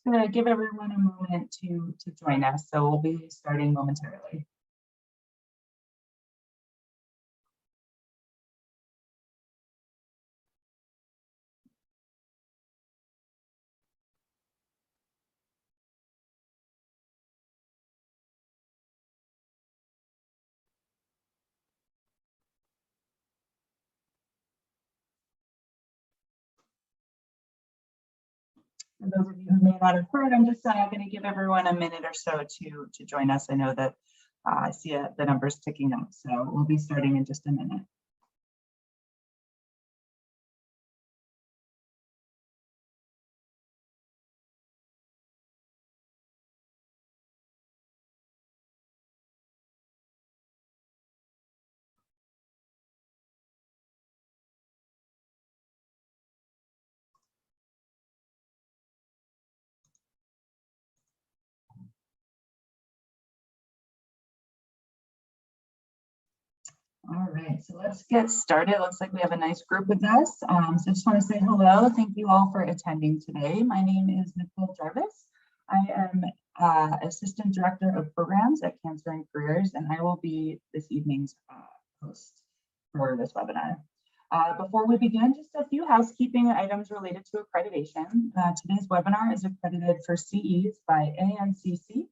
Just going to give everyone a moment to join us. So we'll be starting momentarily. For those of you who may not have heard, I'm just going to give everyone a minute or so to join us. I know that I see the numbers ticking up, so we'll be starting in just a minute. All right, so let's get started. Looks like we have a nice group with us. So I just want to say hello. Thank you all for attending today. My name is Nicole Jarvis. I am Assistant Director of Programs at Cancer and Careers, and I will be this evening's host for this webinar. Before we begin, just a few housekeeping items related to accreditation. Today's webinar is accredited for CEs by ANCC,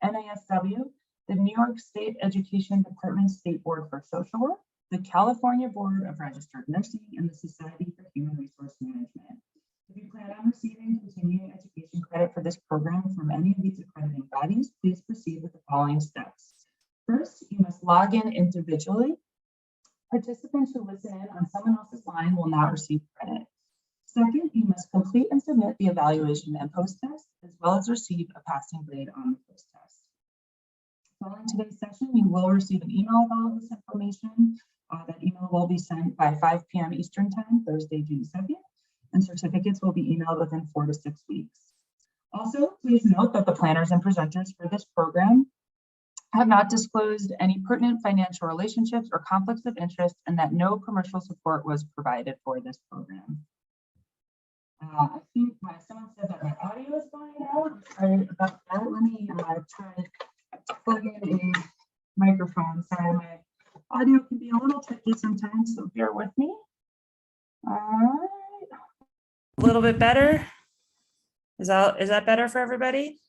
NASW, the New York State Education Department State Board for Social Work, the California Board of Registered Nursing, and the Society for Human Resource Management. If you plan on receiving continuing education credit for this program from any of these accrediting bodies, please proceed with the following steps. First, you must log in individually. Participants who listen in on someone else's line will not receive credit. Second, you must complete and submit the evaluation and post-test, as well as receive a passing grade on the post-test. Following today's session, you will receive an email with all of this information. That email will be sent by 5 p.m. Eastern Time, Thursday, June 2nd, and certificates will be emailed within 4 to 6 weeks. Also, please note that the planners and presenters for this program have not disclosed any pertinent financial relationships or conflicts of interest, and that no commercial support was provided for this program. I think someone said that my audio is going out. Sorry about that. Let me try to plug in a microphone. Sorry, my audio can be a little tricky sometimes, so bear with me. All right. A little bit better. Is that better for everybody?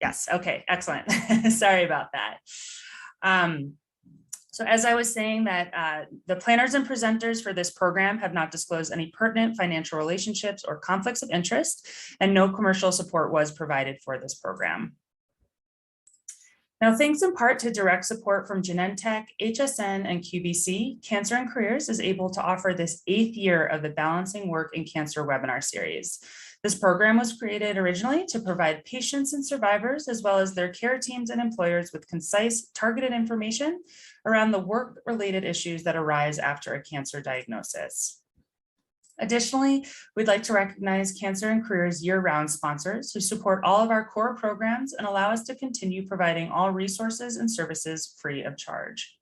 Yes. Okay. Excellent. Sorry about that. So as I was saying, that the planners and presenters for this program have not disclosed any pertinent financial relationships or conflicts of interest, and no commercial support was provided for this program. Now, thanks in part to direct support from Genentech, HSN, and QVC, Cancer and Careers is able to offer this 8th year of the Balancing Work in Cancer webinar series. This program was created originally to provide patients and survivors, as well as their care teams and employers, with concise, targeted information around the work-related issues that arise after a cancer diagnosis. Additionally, we'd like to recognize Cancer and Careers year-round sponsors who support all of our core programs and allow us to continue providing all resources and services free of charge.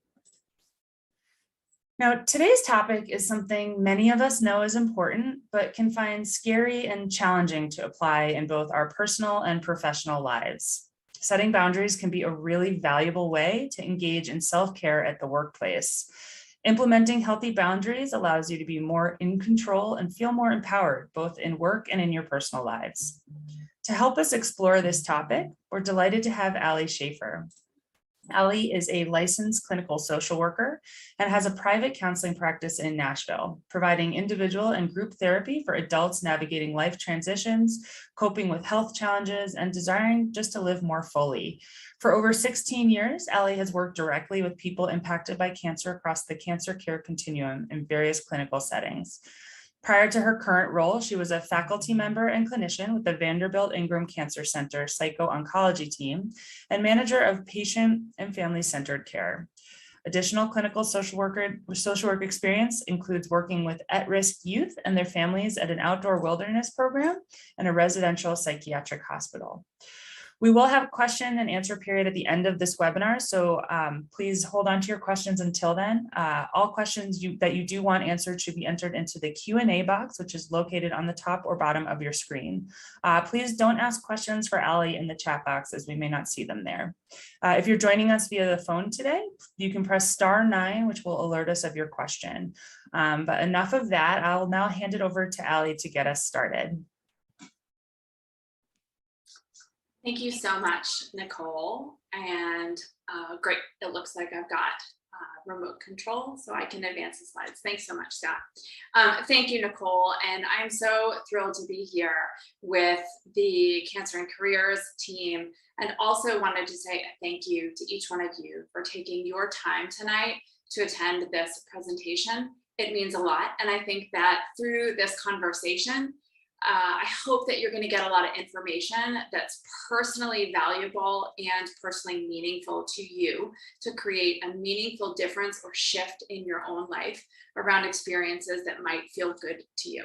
Now, today's topic is something many of us know is important, but can find scary and challenging to apply in both our personal and professional lives. Setting boundaries can be a really valuable way to engage in self-care at the workplace. Implementing healthy boundaries allows you to be more in control and feel more empowered, both in work and in your personal lives. To help us explore this topic, we're delighted to have Ali Schaefer. Ali is a licensed clinical social worker and has a private counseling practice in Nashville, providing individual and group therapy for adults navigating life transitions, coping with health challenges, and desiring just to live more fully. For over 16 years, Ali has worked directly with people impacted by cancer across the cancer care continuum in various clinical settings. Prior to her current role, she was a faculty member and clinician with the Vanderbilt Ingram Cancer Center Psycho-Oncology team and manager of patient and family-centered care. Additional clinical social work experience includes working with at-risk youth and their families at an outdoor wilderness program and a residential psychiatric hospital. We will have a question and answer period at the end of this webinar, so please hold on to your questions until then. All questions that you do want answered should be entered into the Q&A box, which is located on the top or bottom of your screen. Please don't ask questions for Allie in the chat box, as we may not see them there. If you're joining us via the phone today, you can press *9, which will alert us of your question. But enough of that. I'll now hand it over to Allie to get us started. Thank you so much, Nicole. And great, it looks like I've got remote control so I can advance the slides. Thanks so much, Scott. Thank you, Nicole. And I'm so thrilled to be here with the Cancer and Careers team, and also wanted to say a thank you to each one of you for taking your time tonight to attend this presentation. It means a lot. And I think that through this conversation, I hope that you're going to get a lot of information that's personally valuable and personally meaningful to you to create a meaningful difference or shift in your own life around experiences that might feel good to you.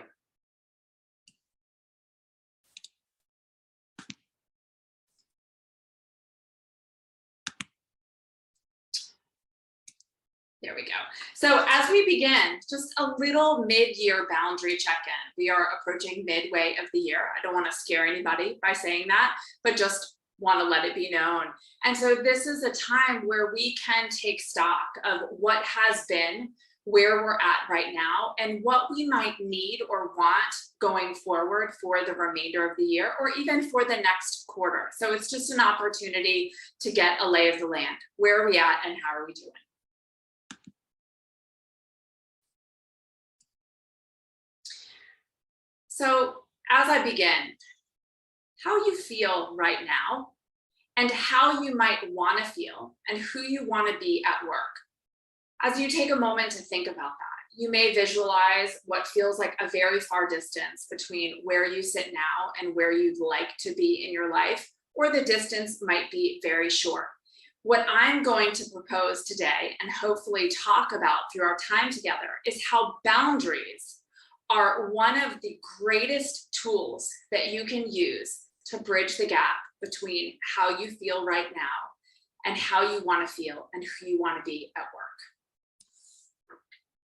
There we go. So as we begin, just a little mid-year boundary check-in. We are approaching midway of the year. I don't want to scare anybody by saying that, but just want to let it be known. And so this is a time where we can take stock of what has been, where we're at right now, and what we might need or want going forward for the remainder of the year, or even for the next quarter. So it's just an opportunity to get a lay of the land. Where are we at and how are we doing? So as I begin, how you feel right now and how you might want to feel and who you want to be at work. As you take a moment to think about that, you may visualize what feels like a very far distance between where you sit now and where you'd like to be in your life, or the distance might be very short. What I'm going to propose today and hopefully talk about through our time together is how boundaries are one of the greatest tools that you can use to bridge the gap between how you feel right now and how you want to feel and who you want to be at work.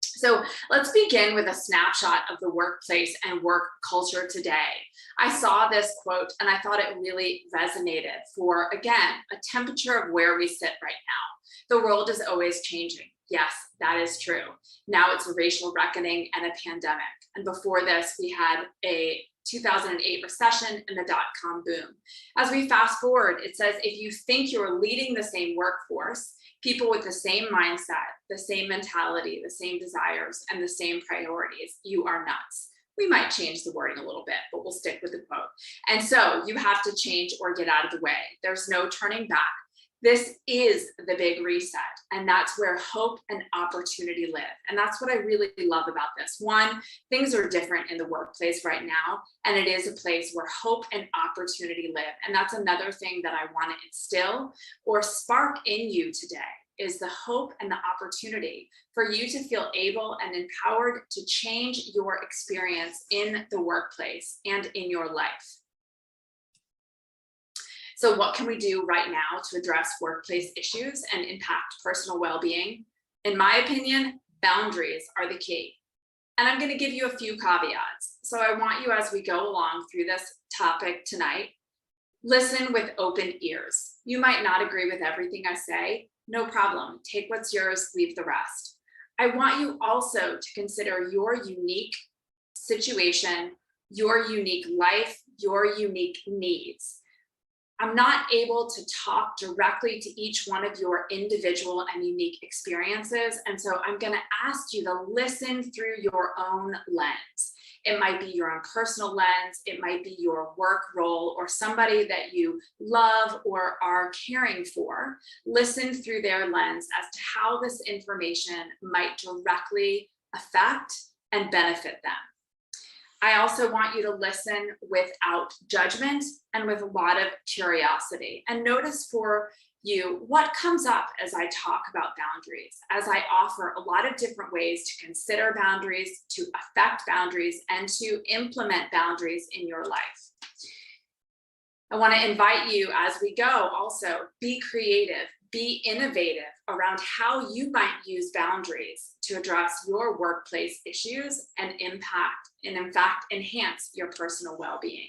So let's begin with a snapshot of the workplace and work culture today. I saw this quote and I thought it really resonated for, again, a temperature of where we sit right now. The world is always changing. Yes, that is true. Now it's a racial reckoning and a pandemic. And before this, we had a 2008 recession and the dot-com boom. As we fast forward, it says, if you think you're leading the same workforce, people with the same mindset, the same mentality, the same desires, and the same priorities, you are nuts. We might change the wording a little bit, but we'll stick with the quote. And so you have to change or get out of the way. There's no turning back. This is the big reset, and that's where hope and opportunity live. And that's what I really love about this. One, things are different in the workplace right now, and it is a place where hope and opportunity live. And that's another thing that I want to instill or spark in you today, is the hope and the opportunity for you to feel able and empowered to change your experience in the workplace and in your life. So what can we do right now to address workplace issues and impact personal well-being? In my opinion, boundaries are the key. And I'm going to give you a few caveats. So I want you, as we go along through this topic tonight, listen with open ears. You might not agree with everything I say. No problem. Take what's yours, leave the rest. I want you also to consider your unique situation, your unique life, your unique needs. I'm not able to talk directly to each one of your individual and unique experiences. And so I'm going to ask you to listen through your own lens. It might be your own personal lens. It might be your work role or somebody that you love or are caring for. Listen through their lens as to how this information might directly affect and benefit them. I also want you to listen without judgment and with a lot of curiosity, and notice for you what comes up as I talk about boundaries, as I offer a lot of different ways to consider boundaries, to affect boundaries, and to implement boundaries in your life. I want to invite you as we go also, be creative, be innovative around how you might use boundaries to address your workplace issues and impact and in fact enhance your personal well-being.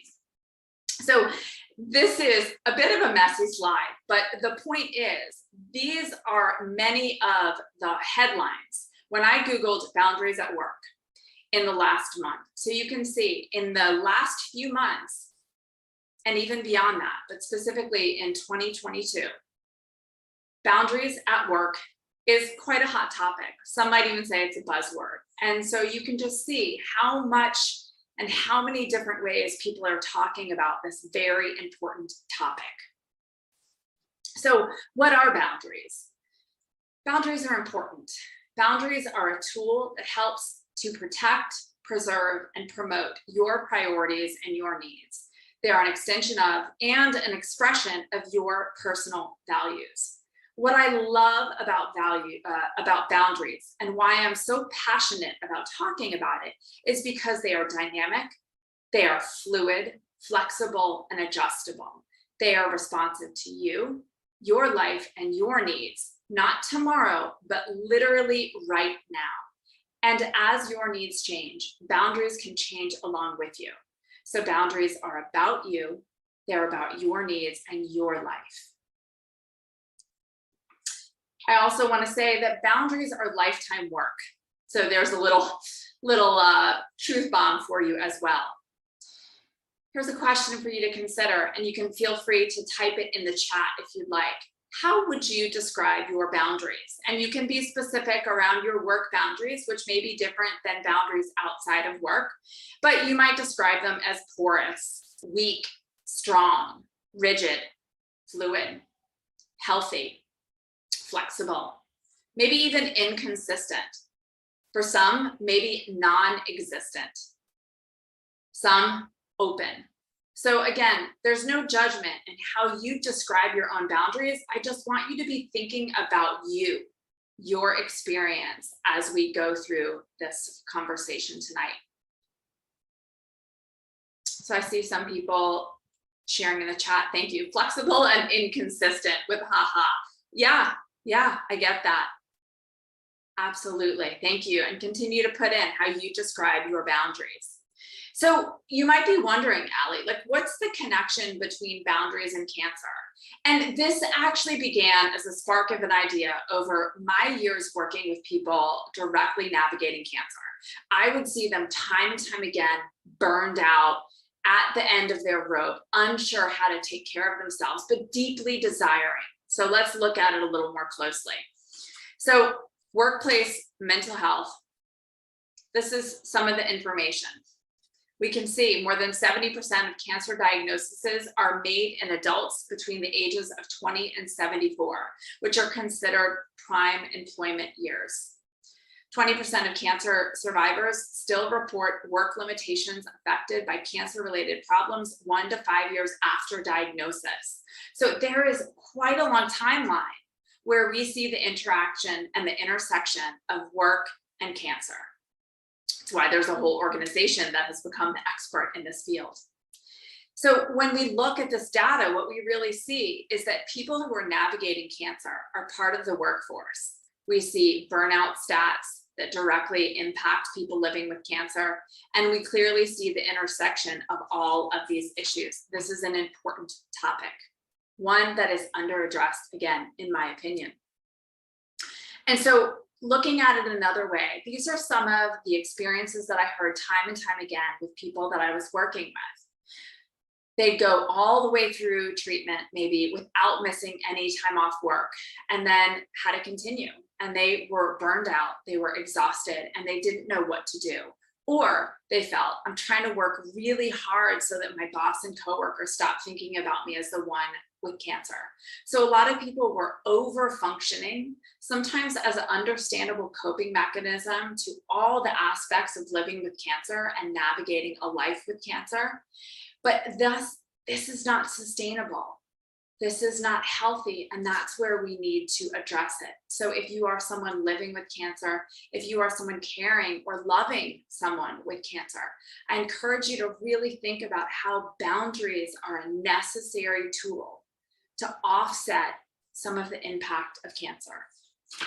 So this is a bit of a messy slide, but the point is these are many of the headlines when I Googled boundaries at work in the last month. So you can see in the last few months and even beyond that, but specifically in 2022, boundaries at work is quite a hot topic. Some might even say it's a buzzword. And so you can just see how much and how many different ways people are talking about this very important topic. So what are boundaries? Boundaries are important. Boundaries are a tool that helps to protect, preserve, and promote your priorities and your needs. They are an extension of and an expression of your personal values. What I love about boundaries and why I'm so passionate about talking about it is because they are dynamic, they are fluid, flexible, and adjustable. They are responsive to you, your life, and your needs, not tomorrow, but literally right now. And as your needs change, boundaries can change along with you. So boundaries are about you, they're about your needs and your life. I also want to say that boundaries are lifetime work. So there's a little truth bomb for you as well. Here's a question for you to consider, and you can feel free to type it in the chat if you'd like. How would you describe your boundaries? And you can be specific around your work boundaries, which may be different than boundaries outside of work, but you might describe them as porous, weak, strong, rigid, fluid, healthy, flexible, maybe even inconsistent. For some, maybe non-existent. Some open. So again, there's no judgment in how you describe your own boundaries. I just want you to be thinking about you, your experience as we go through this conversation tonight. So I see some people sharing in the chat. Thank you. Flexible and inconsistent with haha. Yeah, I get that. Absolutely. Thank you. And continue to put in how you describe your boundaries. So you might be wondering, Allie, like what's the connection between boundaries and cancer? And this actually began as a spark of an idea over my years working with people directly navigating cancer. I would see them time and time again, burned out, at the end of their rope, unsure how to take care of themselves, but deeply desiring. So let's look at it a little more closely. So workplace mental health, this is some of the information. We can see more than 70% of cancer diagnoses are made in adults between the ages of 20 and 74, which are considered prime employment years. 20% of cancer survivors still report work limitations affected by cancer-related problems 1 to 5 years after diagnosis. So there is quite a long timeline where we see the interaction and the intersection of work and cancer. That's why there's a whole organization that has become the expert in this field. So when we look at this data, what we really see is that people who are navigating cancer are part of the workforce. We see burnout stats that directly impact people living with cancer, and we clearly see the intersection of all of these issues. This is an important topic, one that is under-addressed, again, in my opinion. And so looking at it another way, these are some of the experiences that I heard time and time again with people that I was working with. They'd go all the way through treatment, maybe without missing any time off work, and then had to continue. And they were burned out, they were exhausted, and they didn't know what to do. Or they felt, I'm trying to work really hard so that my boss and coworkers stop thinking about me as the one with cancer. So a lot of people were over-functioning, sometimes as an understandable coping mechanism to all the aspects of living with cancer and navigating a life with cancer. But thus, this is not sustainable. This is not healthy, and that's where we need to address it. So if you are someone living with cancer, if you are someone caring or loving someone with cancer, I encourage you to really think about how boundaries are a necessary tool to offset some of the impact of cancer.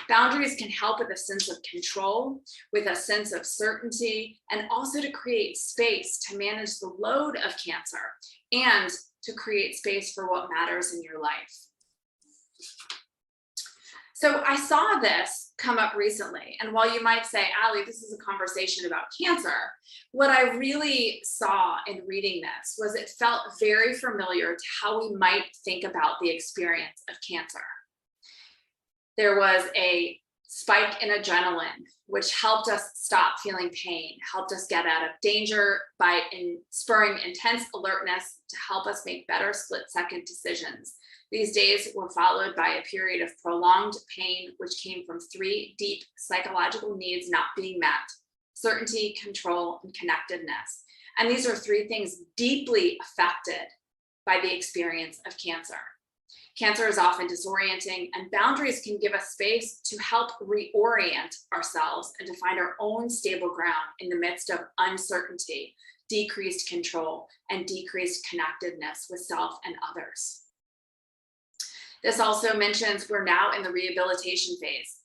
Boundaries can help with a sense of control, with a sense of certainty, and also to create space to manage the load of cancer and to create space for what matters in your life. So I saw this come up recently, and while you might say, Allie, this is a conversation about cancer, what I really saw in reading this was it felt very familiar to how we might think about the experience of cancer. There was a spike in adrenaline, which helped us stop feeling pain, helped us get out of danger by spurring intense alertness to help us make better split-second decisions. These days were followed by a period of prolonged pain, which came from 3 deep psychological needs not being met: certainty, control, and connectedness. And these are 3 things deeply affected by the experience of cancer. Cancer is often disorienting, and boundaries can give us space to help reorient ourselves and to find our own stable ground in the midst of uncertainty, decreased control, and decreased connectedness with self and others. This also mentions we're now in the rehabilitation phase.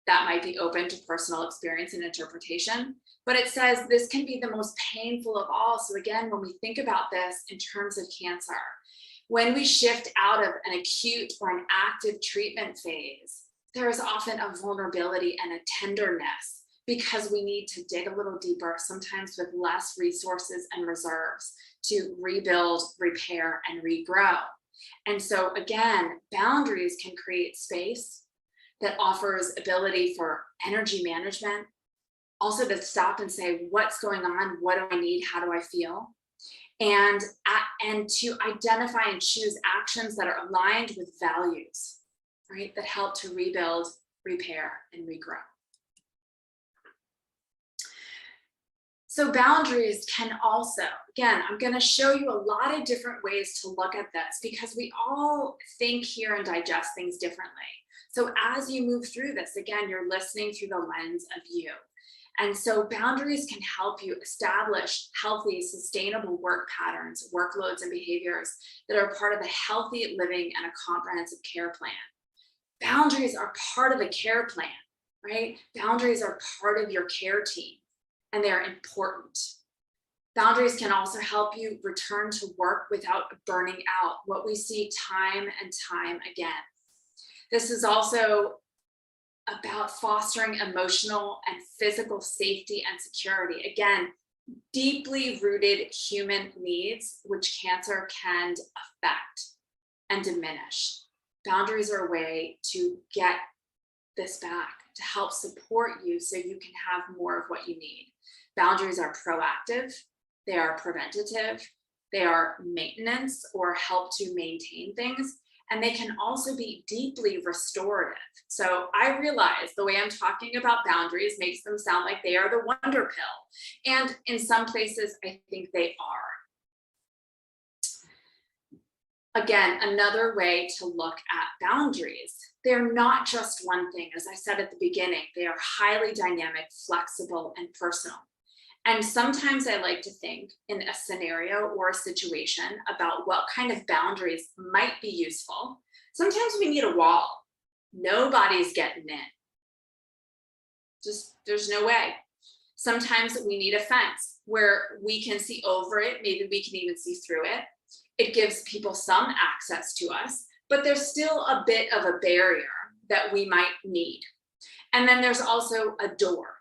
That might be open to personal experience and interpretation, but it says this can be the most painful of all. So again, when we think about this in terms of cancer, when we shift out of an acute or an active treatment phase, there is often a vulnerability and a tenderness because we need to dig a little deeper, sometimes with less resources and reserves, to rebuild, repair, and regrow. And so again, boundaries can create space that offers ability for energy management, also to stop and say, what's going on? What do I need? How do I feel? And to identify and choose actions that are aligned with values, right? That help to rebuild, repair, and regrow. So boundaries can also, again, I'm going to show you a lot of different ways to look at this because we all think, hear, and digest things differently. So as you move through this, again, you're listening through the lens of you. And so boundaries can help you establish healthy, sustainable work patterns, workloads, and behaviors that are part of a healthy living and a comprehensive care plan. Boundaries are part of the care plan, right? Boundaries are part of your care team, and they're important. Boundaries can also help you return to work without burning out, what we see time and time again. This is also about fostering emotional and physical safety and security. Again, deeply rooted human needs, which cancer can affect and diminish. Boundaries are a way to get this back, to help support you so you can have more of what you need. Boundaries are proactive, they are preventative, they are maintenance or help to maintain things. And they can also be deeply restorative. So I realize the way I'm talking about boundaries makes them sound like they are the wonder pill. And in some places, I think they are. Again, another way to look at boundaries. They're not just one thing. As I said at the beginning, they are highly dynamic, flexible, and personal. And sometimes I like to think in a scenario or a situation about what kind of boundaries might be useful. Sometimes we need a wall. Nobody's getting in. Just, there's no way. Sometimes we need a fence where we can see over it. Maybe we can even see through it. It gives people some access to us, but there's still a bit of a barrier that we might need. And then there's also a door,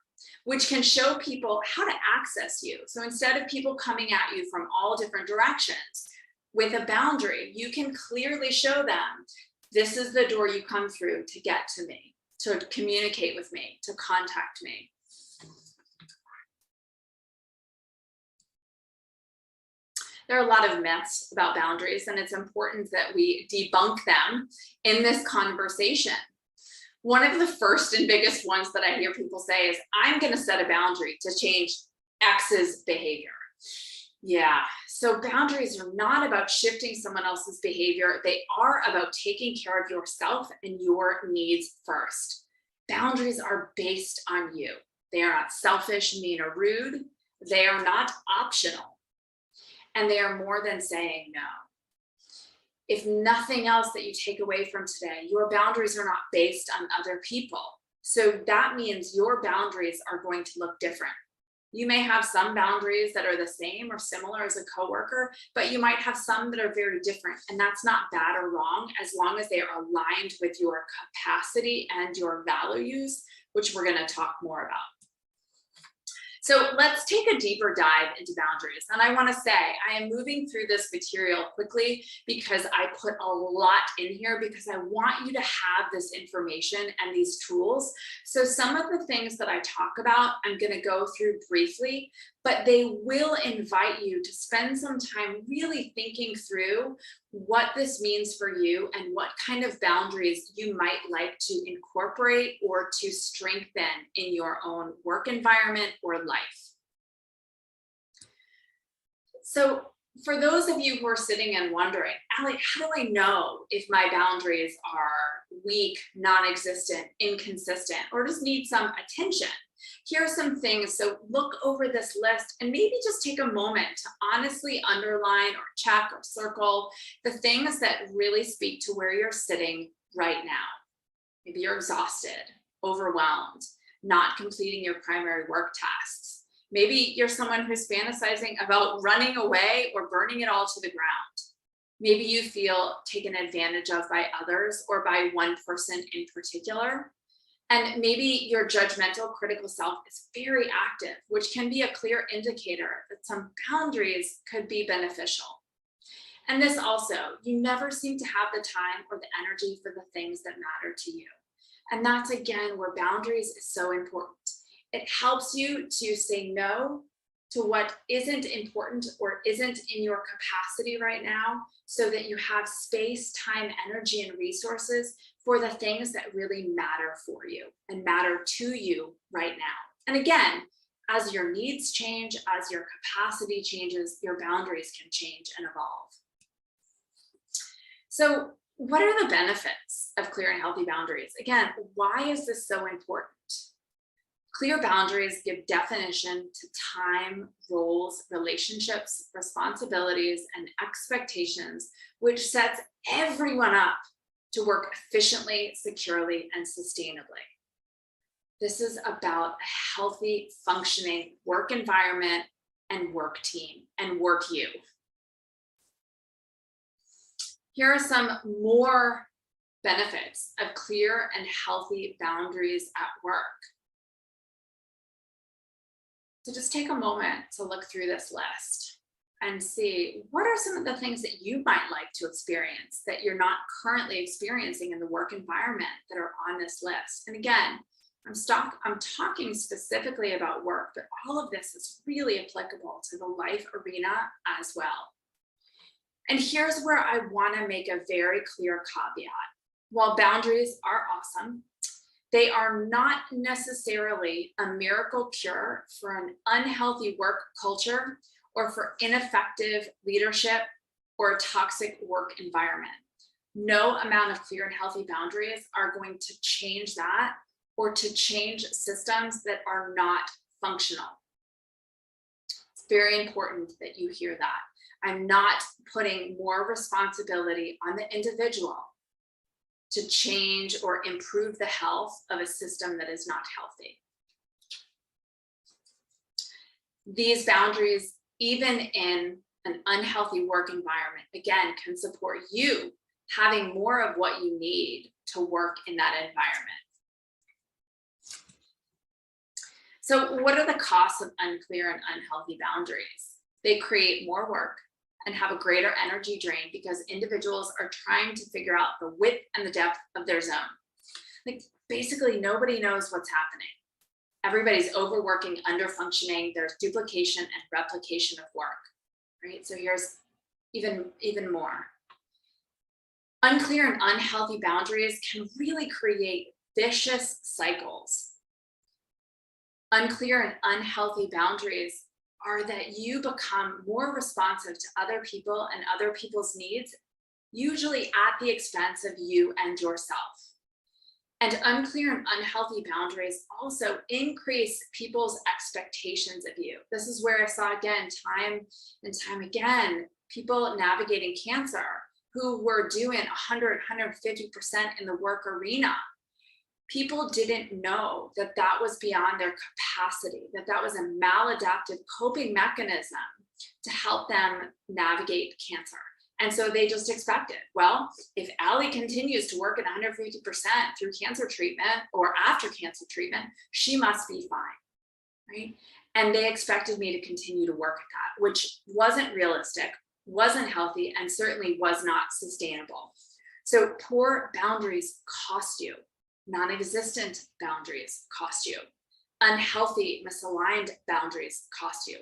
which can show people how to access you. So instead of people coming at you from all different directions, with a boundary, you can clearly show them, this is the door you come through to get to me, to communicate with me, to contact me. There are a lot of myths about boundaries, and it's important that we debunk them in this conversation. One of the first and biggest ones that I hear people say is, I'm going to set a boundary to change X's behavior. Yeah, so boundaries are not about shifting someone else's behavior. They are about taking care of yourself and your needs first. Boundaries are based on you. They are not selfish, mean, or rude. They are not optional. And they are more than saying no. If nothing else that you take away from today, your boundaries are not based on other people. So that means your boundaries are going to look different. You may have some boundaries that are the same or similar as a coworker, but you might have some that are very different. And that's not bad or wrong, as long as they are aligned with your capacity and your values, which we're going to talk more about. So let's take a deeper dive into boundaries. And I want to say I am moving through this material quickly because I put a lot in here because I want you to have this information and these tools. So some of the things that I talk about, I'm going to go through briefly, but they will invite you to spend some time really thinking through what this means for you and what kind of boundaries you might like to incorporate or to strengthen in your own work environment or life. So for those of you who are sitting and wondering, Allie, how do I know if my boundaries are weak, non-existent, inconsistent, or just need some attention? Here are some things. So look over this list and maybe just take a moment to honestly underline or check or circle the things that really speak to where you're sitting right now. Maybe you're exhausted, overwhelmed, not completing your primary work tasks. Maybe you're someone who's fantasizing about running away or burning it all to the ground. Maybe you feel taken advantage of by others or by one person in particular. And maybe your judgmental, critical self is very active, which can be a clear indicator that some boundaries could be beneficial. And this also, you never seem to have the time or the energy for the things that matter to you. And that's, again, where boundaries is so important. It helps you to say no to what isn't important or isn't in your capacity right now, so that you have space, time, energy, and resources for the things that really matter for you and matter to you right now. And again, as your needs change, as your capacity changes, your boundaries can change and evolve. So what are the benefits of clear and healthy boundaries? Again, why is this so important? Clear boundaries give definition to time, roles, relationships, responsibilities, and expectations, which sets everyone up to work efficiently, securely, and sustainably. This is about a healthy, functioning work environment and work team and work you. Here are some more benefits of clear and healthy boundaries at work. So just take a moment to look through this list and see what are some of the things that you might like to experience that you're not currently experiencing in the work environment that are on this list. And again, I'm talking specifically about work, but all of this is really applicable to the life arena as well. And here's where I want to make a very clear caveat. While boundaries are awesome, they are not necessarily a miracle cure for an unhealthy work culture or for ineffective leadership or a toxic work environment. No amount of clear and healthy boundaries are going to change that or to change systems that are not functional. It's very important that you hear that. I'm not putting more responsibility on the individual to change or improve the health of a system that is not healthy. These boundaries, even in an unhealthy work environment, again, can support you having more of what you need to work in that environment. So what are the costs of unclear and unhealthy boundaries? They create more work and have a greater energy drain because individuals are trying to figure out the width and the depth of their zone. Like basically nobody knows what's happening. Everybody's overworking, underfunctioning. There's duplication and replication of work, right? So here's even more. Unclear and unhealthy boundaries can really create vicious cycles. Unclear and unhealthy boundaries are that you become more responsive to other people and other people's needs, usually at the expense of you and yourself. And unclear and unhealthy boundaries also increase people's expectations of you. This is where I saw again, time and time again, people navigating cancer who were doing 100, 150% in the work arena. People didn't know that that was beyond their capacity, that that was a maladaptive coping mechanism to help them navigate cancer. And so they just expected, well, if Allie continues to work at 150% through cancer treatment or after cancer treatment, she must be fine, right? And they expected me to continue to work at that, which wasn't realistic, wasn't healthy, and certainly was not sustainable. So poor boundaries cost you. Non-existent boundaries cost you. Unhealthy, misaligned boundaries cost you.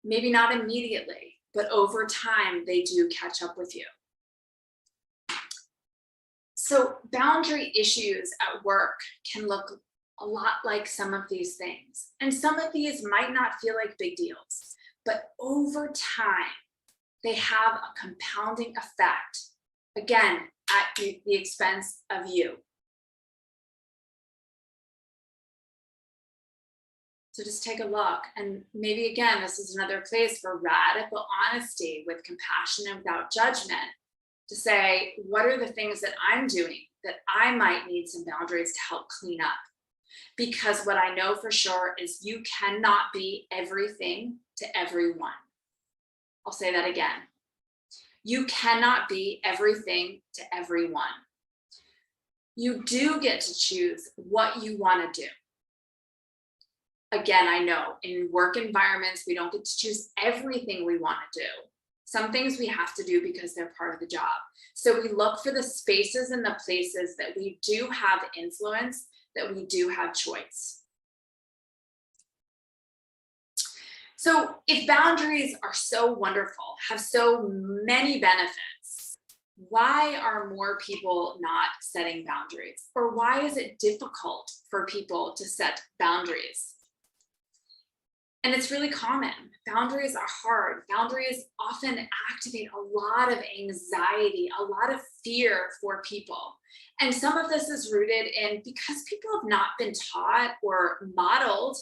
Maybe not immediately, but over time, they do catch up with you. So boundary issues at work can look a lot like some of these things. And some of these might not feel like big deals, but over time, they have a compounding effect, again, at the expense of you. So just take a look, and maybe again, this is another place for radical honesty with compassion and without judgment, to say, what are the things that I'm doing that I might need some boundaries to help clean up? Because what I know for sure is you cannot be everything to everyone. I'll say that again. You cannot be everything to everyone. You do get to choose what you want to do. Again, I know in work environments, we don't get to choose everything we want to do. Some things we have to do because they're part of the job. So we look for the spaces and the places that we do have influence, that we do have choice. So if boundaries are so wonderful, have so many benefits, why are more people not setting boundaries? Or why is it difficult for people to set boundaries? And it's really common. Boundaries are hard. Boundaries often activate a lot of anxiety, a lot of fear for people. And some of this is rooted in because people have not been taught or modeled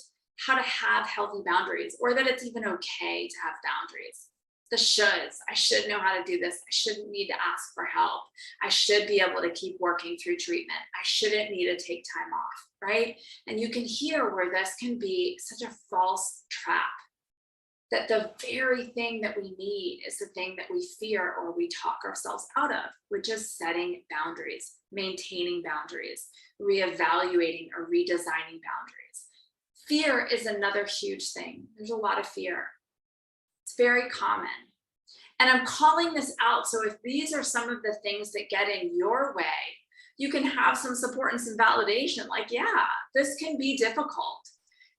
how to have healthy boundaries, or that it's even okay to have boundaries. The shoulds. I should know how to do this. I shouldn't need to ask for help. I should be able to keep working through treatment. I shouldn't need to take time off, right? And you can hear where this can be such a false trap, that the very thing that we need is the thing that we fear or we talk ourselves out of, which is setting boundaries, maintaining boundaries, reevaluating or redesigning boundaries. Fear is another huge thing. There's a lot of fear. It's very common. And I'm calling this out. So if these are some of the things that get in your way, you can have some support and some validation. Like, yeah, this can be difficult.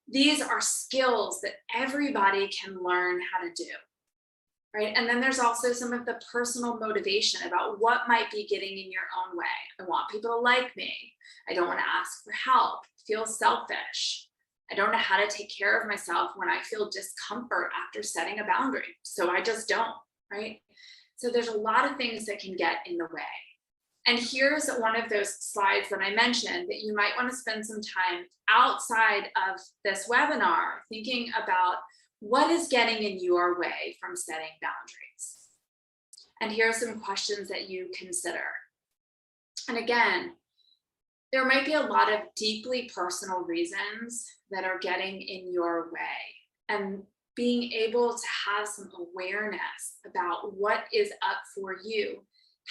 These are skills that everybody can learn how to do, right? And then there's also some of the personal motivation about what might be getting in your own way. I want people to like me. I don't want to ask for help. I feel selfish. I don't know how to take care of myself when I feel discomfort after setting a boundary. So I just don't, right? So there's a lot of things that can get in the way. And here's one of those slides that I mentioned that you might want to spend some time outside of this webinar thinking about what is getting in your way from setting boundaries. And here are some questions that you consider. And again, there might be a lot of deeply personal reasons that are getting in your way. And being able to have some awareness about what is up for you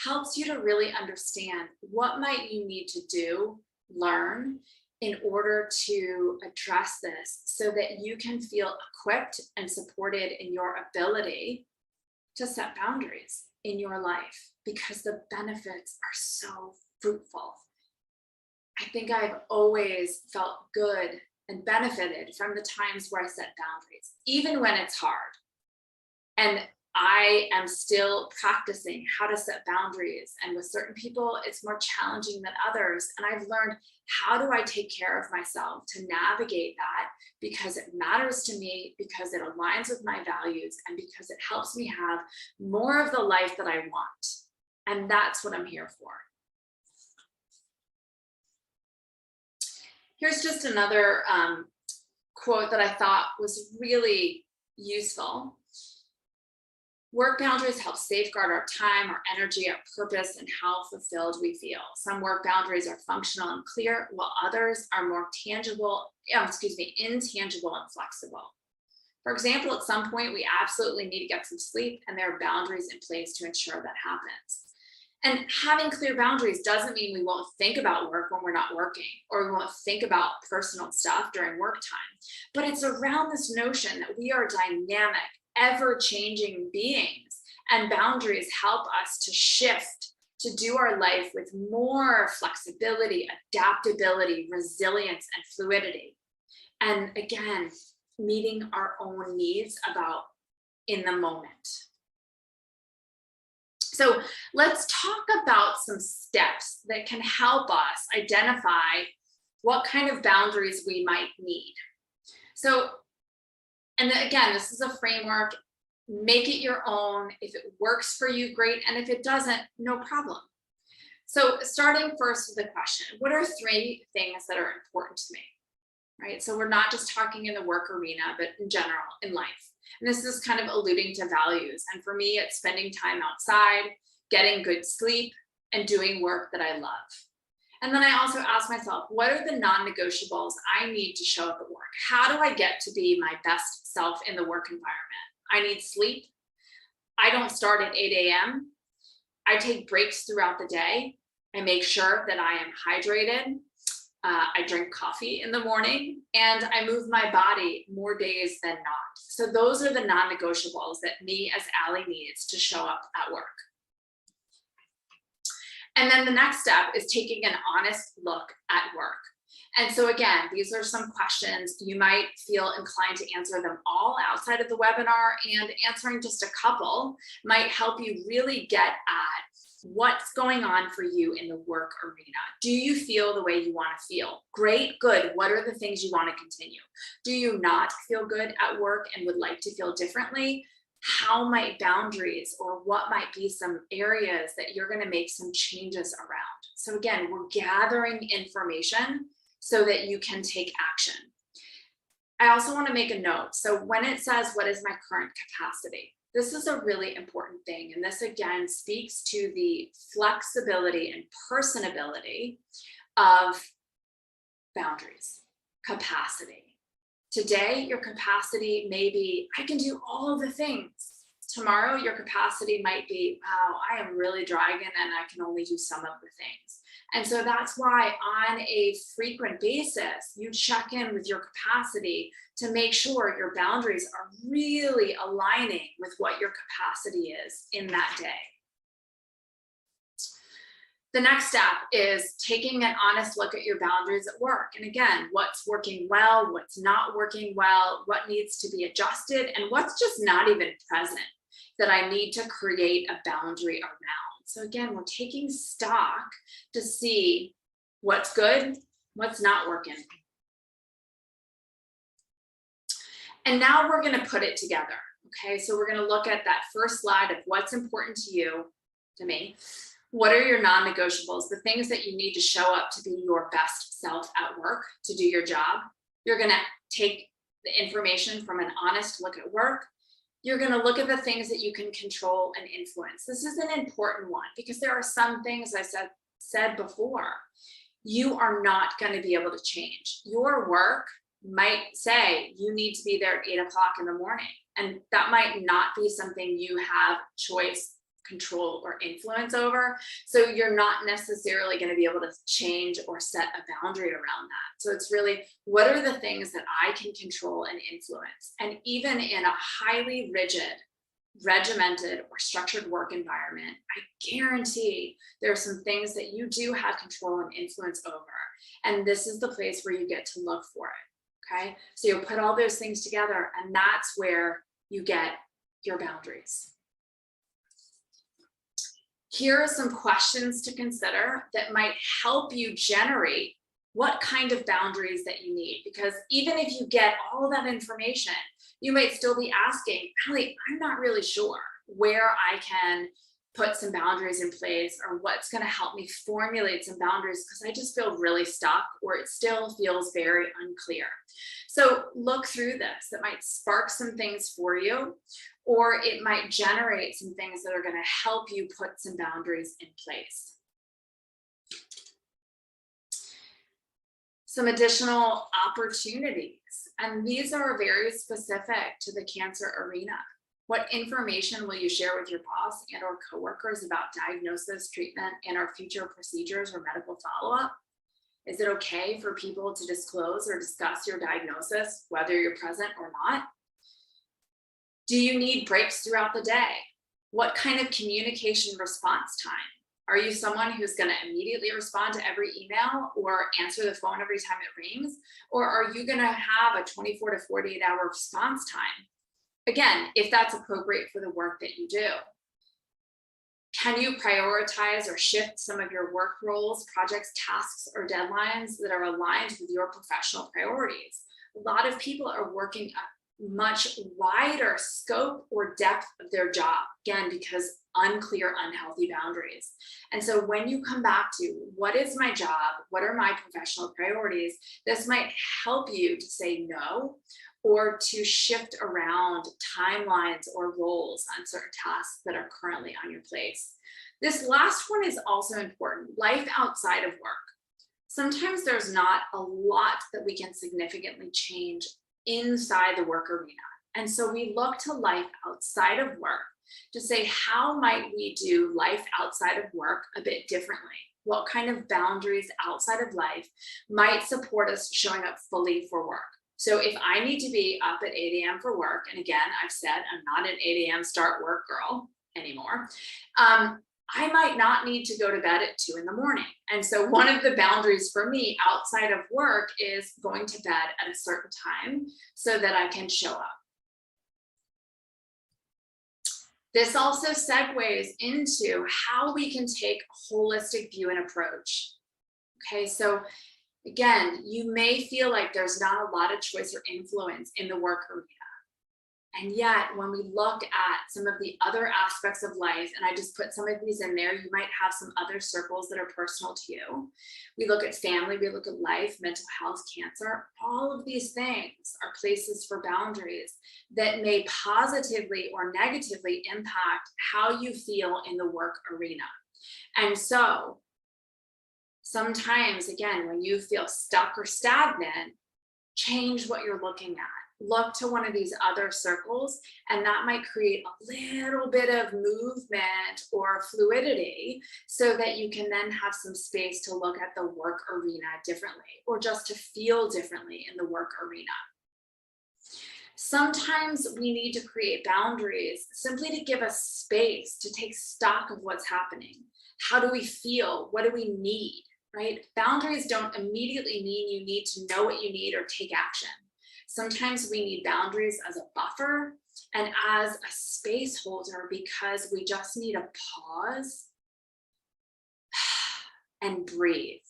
helps you to really understand what might you need to do, learn, in order to address this so that you can feel equipped and supported in your ability to set boundaries in your life, because the benefits are so fruitful. I think I've always felt good and benefited from the times where I set boundaries, even when it's hard. And I am still practicing how to set boundaries. And with certain people, it's more challenging than others. And I've learned, how do I take care of myself to navigate that because it matters to me, because it aligns with my values, and because it helps me have more of the life that I want. And that's what I'm here for. Here's just another quote that I thought was really useful. Work boundaries help safeguard our time, our energy, our purpose, and how fulfilled we feel. Some work boundaries are functional and clear, while others are more intangible and flexible. For example, at some point, we absolutely need to get some sleep, and there are boundaries in place to ensure that happens. And having clear boundaries doesn't mean we won't think about work when we're not working, or we won't think about personal stuff during work time. But it's around this notion that we are dynamic, ever-changing beings, and boundaries help us to shift, to do our life with more flexibility, adaptability, resilience, and fluidity. And again, meeting our own needs in the moment. So let's talk about some steps that can help us identify what kind of boundaries we might need. So, and again, this is a framework. Make it your own. If it works for you, great. And if it doesn't, no problem. So starting first with the question, what are 3 things that are important to me, right? So we're not just talking in the work arena, but in general, in life. And this is kind of alluding to values. And for me, it's spending time outside, getting good sleep, and doing work that I love. And then I also ask myself, what are the non-negotiables I need to show up at work? How do I get to be my best self in the work environment? I need sleep. I don't start at 8 a.m. I take breaks throughout the day. I make sure that I am hydrated. I drink coffee in the morning, and I move my body more days than not. So those are the non-negotiables that me as Allie needs to show up at work. And then the next step is taking an honest look at work. And so again, these are some questions. You might feel inclined to answer them all outside of the webinar, and answering just a couple might help you really get at what's going on for you in the work arena. Do you feel the way you want to feel? Great, good. What are the things you want to continue? Do you not feel good at work and would like to feel differently? How might boundaries, or what might be some areas that you're going to make some changes around? So again, we're gathering information so that you can take action. I also want to make a note. So when it says, what is my current capacity? This is a really important thing. And this again speaks to the flexibility and personability of boundaries, capacity. Today, your capacity may be, I can do all of the things. Tomorrow, your capacity might be, wow, I am really dragging and I can only do some of the things. And so that's why on a frequent basis, you check in with your capacity to make sure your boundaries are really aligning with what your capacity is in that day. The next step is taking an honest look at your boundaries at work. And again, what's working well, what's not working well, what needs to be adjusted, and what's just not even present that I need to create a boundary around. So again, we're taking stock to see what's good, what's not working. And now we're going to put it together. Okay, so we're going to look at that first slide of what's important to you, to me. What are your non-negotiables, the things that you need to show up to be your best self at work, to do your job? You're going to take the information from an honest look at work. You're going to look at the things that you can control and influence. This is an important one because there are some things I said before, you are not going to be able to change. Your work might say you need to be there at 8 o'clock in the morning, and that might not be something you have choice, control, or influence over. So you're not necessarily going to be able to change or set a boundary around that. So it's really, what are the things that I can control and influence? And even in a highly rigid, regimented, or structured work environment, I guarantee there are some things that you do have control and influence over. And this is the place where you get to look for it. Okay, so you'll put all those things together, and that's where you get your boundaries. Here are some questions to consider that might help you generate what kind of boundaries that you need, because even if you get all that information, you might still be asking, Allie, I'm not really sure where I can put some boundaries in place or what's going to help me formulate some boundaries because I just feel really stuck or it still feels very unclear. So look through this. It might spark some things for you, or it might generate some things that are going to help you put some boundaries in place. Some additional opportunities, and these are very specific to the cancer arena. What information will you share with your boss and or coworkers about diagnosis, treatment, and our future procedures or medical follow-up? Is it okay for people to disclose or discuss your diagnosis, whether you're present or not? Do you need breaks throughout the day? What kind of communication response time? Are you someone who's going to immediately respond to every email or answer the phone every time it rings? Or are you going to have a 24 to 48 hour response time? Again, if that's appropriate for the work that you do. Can you prioritize or shift some of your work roles, projects, tasks, or deadlines that are aligned with your professional priorities? A lot of people are working a much wider scope or depth of their job, again, because unclear, unhealthy boundaries. And so when you come back to what is my job, what are my professional priorities, this might help you to say no, or to shift around timelines or roles on certain tasks that are currently on your plate. This last one is also important, life outside of work. Sometimes there's not a lot that we can significantly change inside the work arena. And so we look to life outside of work to say, how might we do life outside of work a bit differently? What kind of boundaries outside of life might support us showing up fully for work? So if I need to be up at 8 a.m. for work, and again, I've said I'm not an 8 a.m. start work girl anymore, I might not need to go to bed at 2 in the morning. And so one of the boundaries for me outside of work is going to bed at a certain time so that I can show up. This also segues into how we can take a holistic view and approach. Okay, so again, you may feel like there's not a lot of choice or influence in the work arena. And yet, when we look at some of the other aspects of life, and I just put some of these in there, you might have some other circles that are personal to you. We look at family, we look at life, mental health, cancer. All of these things are places for boundaries that may positively or negatively impact how you feel in the work arena. And so, sometimes, again, when you feel stuck or stagnant, change what you're looking at. Look to one of these other circles, and that might create a little bit of movement or fluidity so that you can then have some space to look at the work arena differently, or just to feel differently in the work arena. Sometimes we need to create boundaries simply to give us space to take stock of what's happening. How do we feel? What do we need? Right? Boundaries don't immediately mean you need to know what you need or take action. Sometimes we need boundaries as a buffer and as a space holder because we just need a pause and breathe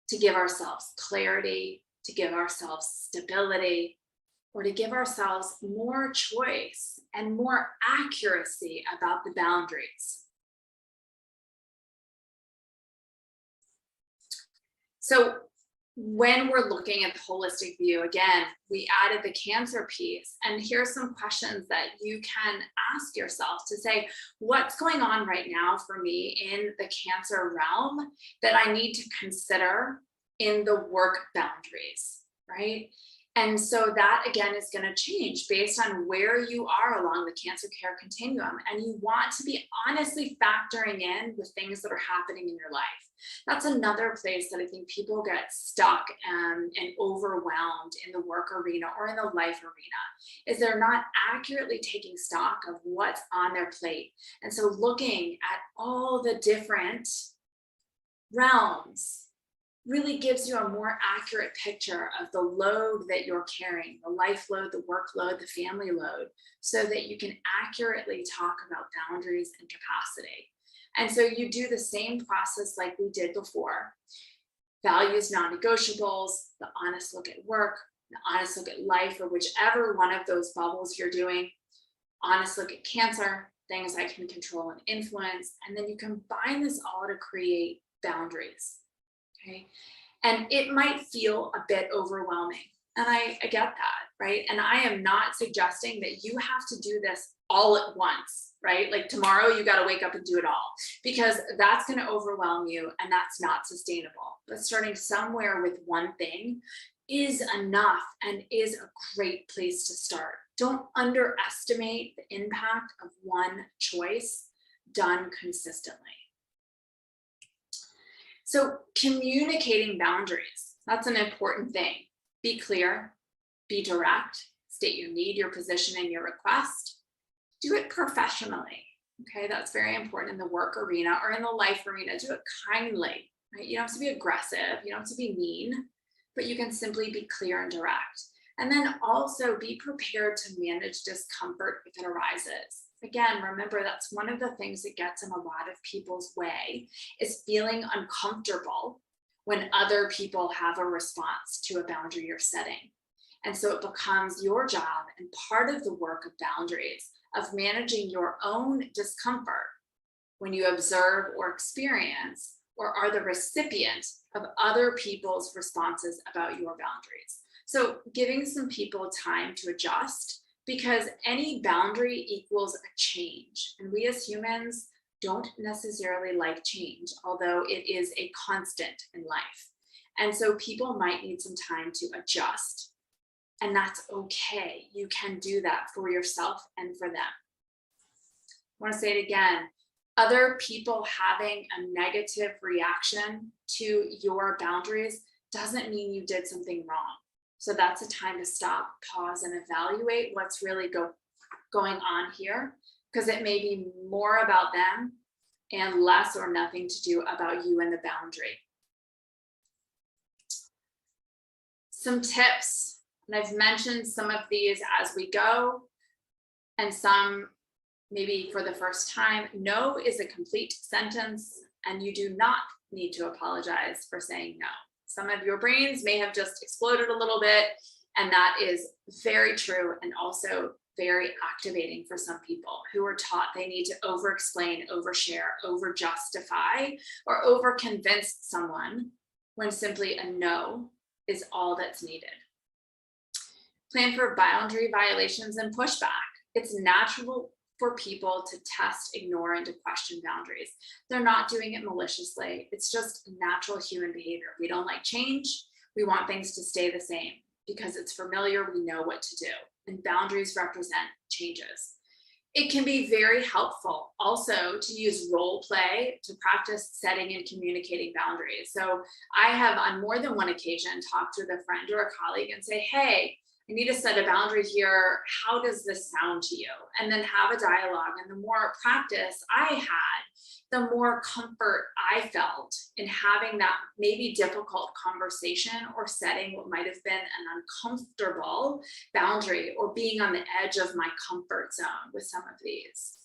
to give ourselves clarity, to give ourselves stability, or to give ourselves more choice and more accuracy about the boundaries. So when we're looking at the holistic view, again, we added the cancer piece, and here's some questions that you can ask yourself to say, what's going on right now for me in the cancer realm that I need to consider in the work boundaries, right? And so that, again, is going to change based on where you are along the cancer care continuum. And you want to be honestly factoring in the things that are happening in your life. That's another place that I think people get stuck and overwhelmed in the work arena or in the life arena, is they're not accurately taking stock of what's on their plate. And so looking at all the different realms really gives you a more accurate picture of the load that you're carrying, the life load, the workload, the family load, so that you can accurately talk about boundaries and capacity. And so you do the same process like we did before. values, non-negotiables, the honest look at work, the honest look at life, or whichever one of those bubbles you're doing, honest look at cancer, things I can control and influence, and then you combine this all to create boundaries, okay? And it might feel a bit overwhelming, and I get that, right? And I am not suggesting that you have to do this all at once, right? Like tomorrow you got to wake up and do it all, because that's going to overwhelm you and that's not sustainable. But starting somewhere with one thing is enough and is a great place to start. Don't underestimate the impact of one choice done consistently. So communicating boundaries, that's an important thing. Be clear, be direct, state your need, your position, and your request. Do it professionally, okay? That's very important in the work arena or in the life arena. Do it kindly, right? You don't have to be aggressive, you don't have to be mean, but you can simply be clear and direct. And then also be prepared to manage discomfort if it arises. Again, remember, that's one of the things that gets in a lot of people's way, is feeling uncomfortable when other people have a response to a boundary you're setting. And so it becomes your job and part of the work of boundaries of managing your own discomfort when you observe or experience or are the recipient of other people's responses about your boundaries. So giving some people time to adjust, because any boundary equals a change. And we as humans don't necessarily like change, although it is a constant in life. And so people might need some time to adjust, and that's okay. You can do that for yourself and for them. I want to say it again. Other people having a negative reaction to your boundaries doesn't mean you did something wrong. So that's a time to stop, pause, and evaluate what's really going on here, because it may be more about them and less or nothing to do about you and the boundary. Some tips, and I've mentioned some of these as we go, and some maybe for the first time. No is a complete sentence, and you do not need to apologize for saying no. Some of your brains may have just exploded a little bit, and that is very true and also very activating for some people who are taught they need to over-explain, overshare, over-justify, or over-convince someone when simply a no is all that's needed. Plan for boundary violations and pushback. It's natural for people to test, ignore, and to question boundaries. They're not doing it maliciously. It's just natural human behavior. We don't like change. We want things to stay the same because it's familiar. We know what to do. And boundaries represent changes. It can be very helpful also to use role play to practice setting and communicating boundaries. So I have on more than one occasion talked with a friend or a colleague and say, hey, I need to set a boundary here. How does this sound to you? And then have a dialogue. And the more practice I had, the more comfort I felt in having that maybe difficult conversation or setting what might have been an uncomfortable boundary or being on the edge of my comfort zone with some of these.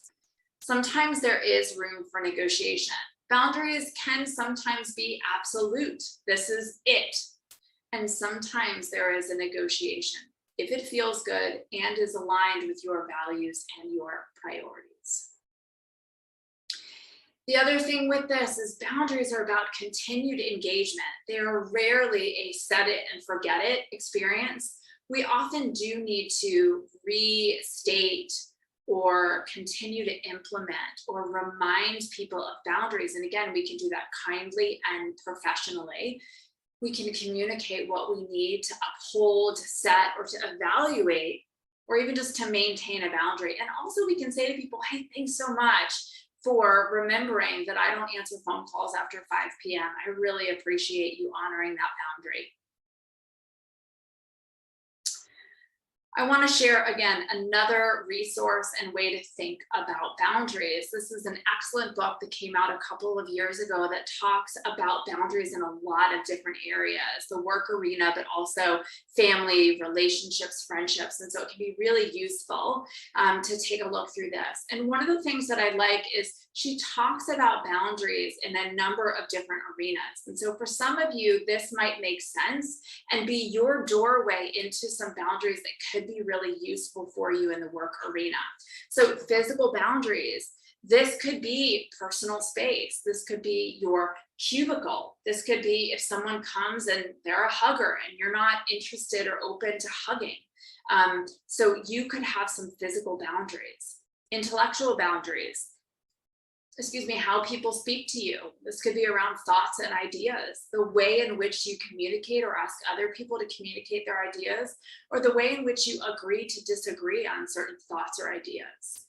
Sometimes there is room for negotiation. Boundaries can sometimes be absolute. This is it. And sometimes there is a negotiation if it feels good and is aligned with your values and your priorities. The other thing with this is boundaries are about continued engagement. They are rarely a set it and forget it experience. We often do need to restate or continue to implement or remind people of boundaries. And again, we can do that kindly and professionally. We can communicate what we need to uphold, to set, or to evaluate, or even just to maintain a boundary. And also we can say to people, hey, thanks so much for remembering that I don't answer phone calls after 5 p.m. I really appreciate you honoring that boundary. I want to share again another resource and way to think about boundaries. This is an excellent book that came out a couple of years ago that talks about boundaries in a lot of different areas, the work arena, but also family, relationships, friendships. And so it can be really useful to take a look through this. And one of the things that I like is she talks about boundaries in a number of different arenas. And so for some of you, this might make sense and be your doorway into some boundaries that could be really useful for you in the work arena. So physical boundaries, this could be personal space. This could be your cubicle. This could be if someone comes and they're a hugger and you're not interested or open to hugging. So you could have some physical boundaries. Intellectual boundaries, how people speak to you. This could be around thoughts and ideas, the way in which you communicate or ask other people to communicate their ideas, or the way in which you agree to disagree on certain thoughts or ideas.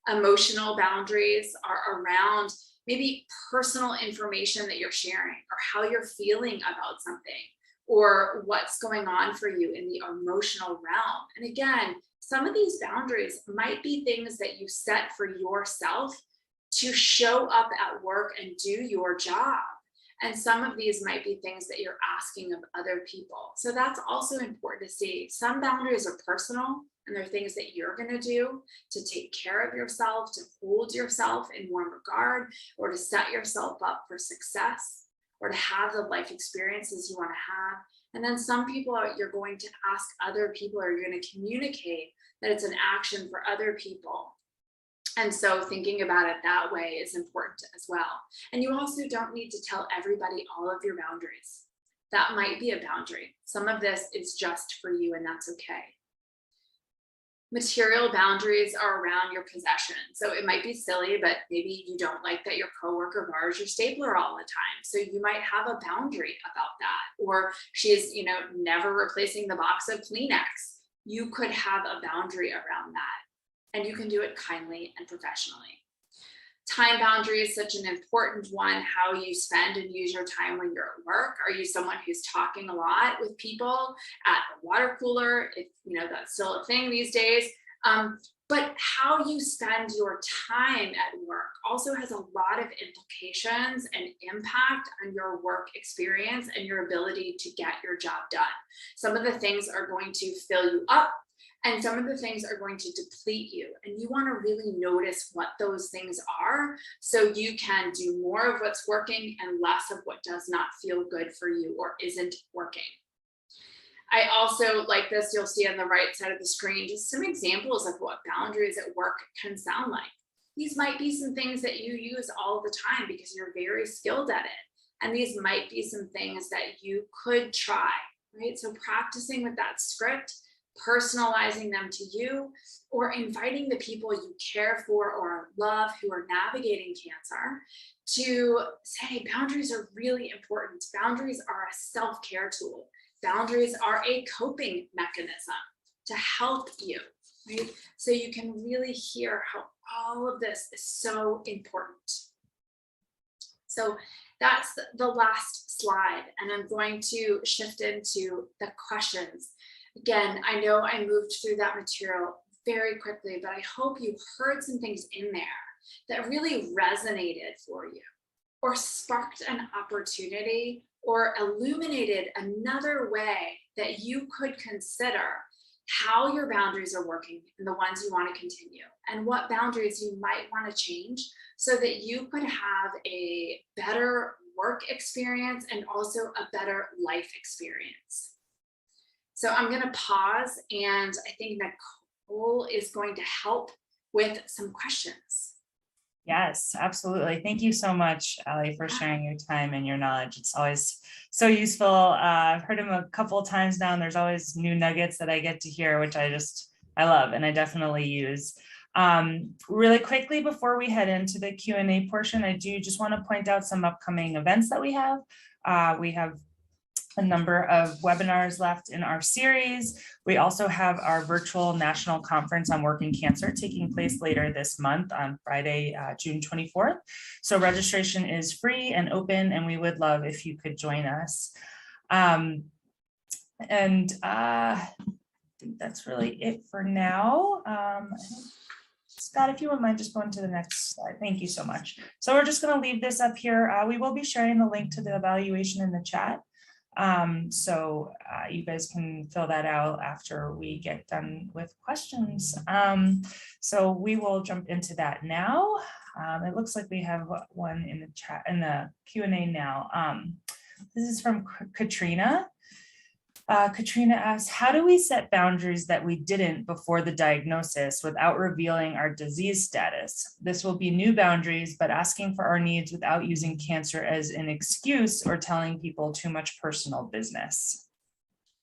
Emotional boundaries are around maybe personal information that you're sharing or how you're feeling about something or what's going on for you in the emotional realm. And again, some of these boundaries might be things that you set for yourself to show up at work and do your job. And some of these might be things that you're asking of other people. So that's also important to see. Some boundaries are personal and they're things that you're going to do to take care of yourself, to hold yourself in warm regard, or to set yourself up for success, or to have the life experiences you want to have. And then some people you're going to ask other people, or you're going to communicate that it's an action for other people. And so thinking about it that way is important as well. And you also don't need to tell everybody all of your boundaries. That might be a boundary. Some of this is just for you, and that's okay. Material boundaries are around your possessions. So it might be silly, but maybe you don't like that your coworker borrows your stapler all the time. So you might have a boundary about that. Or she's, never replacing the box of Kleenex. You could have a boundary around that. And you can do it kindly and professionally. Time boundary is such an important one, how you spend and use your time when you're at work. Are you someone who's talking a lot with people at the water cooler? If that's still a thing these days. But how you spend your time at work also has a lot of implications and impact on your work experience and your ability to get your job done. Some of the things are going to fill you up, and some of the things are going to deplete you. And you want to really notice what those things are so you can do more of what's working and less of what does not feel good for you or isn't working. I also like this, you'll see on the right side of the screen, just some examples of what boundaries at work can sound like. These might be some things that you use all the time because you're very skilled at it. And these might be some things that you could try, right? So practicing with that script, personalizing them to you, or inviting the people you care for or love who are navigating cancer to say boundaries are really important. Boundaries are a self-care tool. Boundaries are a coping mechanism to help you, right? So you can really hear how all of this is so important. So that's the last slide, and I'm going to shift into the questions. Again, I know I moved through that material very quickly, but I hope you heard some things in there that really resonated for you, or sparked an opportunity, or illuminated another way that you could consider how your boundaries are working and the ones you want to continue, and what boundaries you might want to change so that you could have a better work experience and also a better life experience. So I'm going to pause, and I think Nicole is going to help with some questions. Yes, absolutely. Thank you so much, Ali, for sharing your time and your knowledge. It's always so useful. I've heard them a couple of times now, and there's always new nuggets that I get to hear, which I love and I definitely use. Really quickly, before we head into the Q&A portion, I do just want to point out some upcoming events that we have. We have a number of webinars left in our series. We also have our virtual national conference on working cancer taking place later this month on Friday, June 24th. So registration is free and open, and we would love if you could join us. think that's really it for now. Scott, if you wouldn't mind just going to the next slide. Thank you so much. So we're just going to leave this up here. We will be sharing the link to the evaluation in the chat. So you guys can fill that out after we get done with questions. So we will jump into that now. It looks like we have one in the chat, in the Q&A now. This is from Katrina. Katrina asks, how do we set boundaries that we didn't before the diagnosis without revealing our disease status? This will be new boundaries, but asking for our needs without using cancer as an excuse or telling people too much personal business.